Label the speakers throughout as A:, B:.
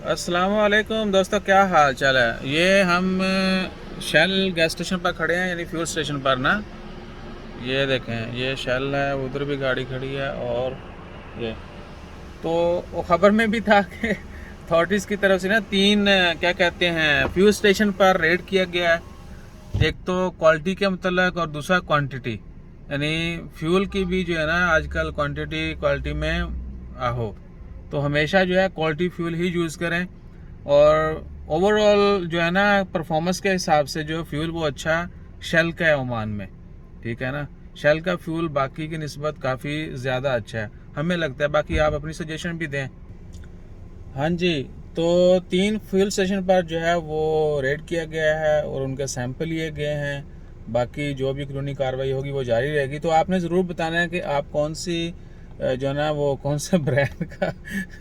A: अस्सलाम वालेकुम दोस्तों, क्या हाल चाल है। ये हम शेल गैस स्टेशन पर खड़े हैं, यानी फ्यूल स्टेशन पर ना। ये देखें, ये शेल है, उधर भी गाड़ी खड़ी है। और ये तो वो खबर में भी था कि अथॉरिटीज़ की तरफ से ना तीन क्या कहते हैं फ्यूल स्टेशन पर रेड किया गया है। एक तो क्वालिटी के मतलब और दूसरा क्वांटिटी, यानी फ्यूल की भी जो है ना आजकल क्वांटिटी क्वालिटी में आहो, तो हमेशा जो है क्वालिटी फ्यूल ही यूज़ करें। और ओवरऑल जो है ना परफॉर्मेंस के हिसाब से जो फ्यूल वो अच्छा शेल का है ओमान में, ठीक है ना। शेल का फ्यूल बाकी की निस्बत काफ़ी ज़्यादा अच्छा है हमें लगता है। बाकी आप अपनी सजेशन भी दें। हाँ जी, तो तीन फ्यूल स्टेशन पर जो है वो रेड किया गया है और उनके सैंपल लिए गए हैं। बाकी जो भी कानूनी कार्रवाई होगी वो जारी रहेगी। तो आपने ज़रूर बताना है कि आप कौन सी जो है ना वो कौन सा ब्रांड का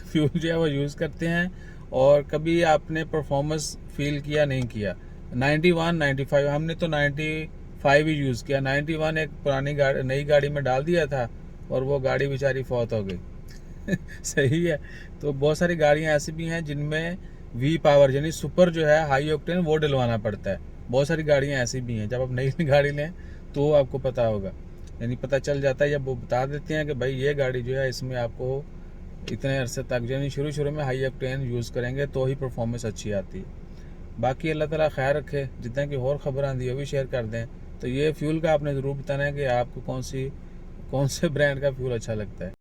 A: फ्यूल जो है वो यूज़ करते हैं, और कभी आपने परफॉर्मेंस फील किया नहीं किया। 91 95 हमने तो 95 ही यूज़ किया। 91 एक पुरानी गाड़ी नई गाड़ी में डाल दिया था और वो गाड़ी बेचारी फौत हो गई। सही है। तो बहुत सारी गाड़ियां ऐसी भी हैं जिनमें वी पावर यानी सुपर जो है हाई ऑक्टेन वो डलवाना पड़ता है। बहुत सारी गाड़ियां ऐसी भी हैं, जब आप नई गाड़ी लें तो आपको पता होगा, यानी पता चल जाता है जब वो बता देते हैं कि भाई ये गाड़ी जो है इसमें आपको इतने अरसे तक यानी शुरू शुरू में हाई ऑक्टेन यूज़ करेंगे तो ही परफॉर्मेंस अच्छी आती है। बाकी अल्लाह ताला खैर रखे। जितना कि और ख़बर आती है वो भी शेयर कर दें। तो ये फ्यूल का आपने ज़रूर बताना है कि आपको कौन से ब्रांड का फ्यूल अच्छा लगता है।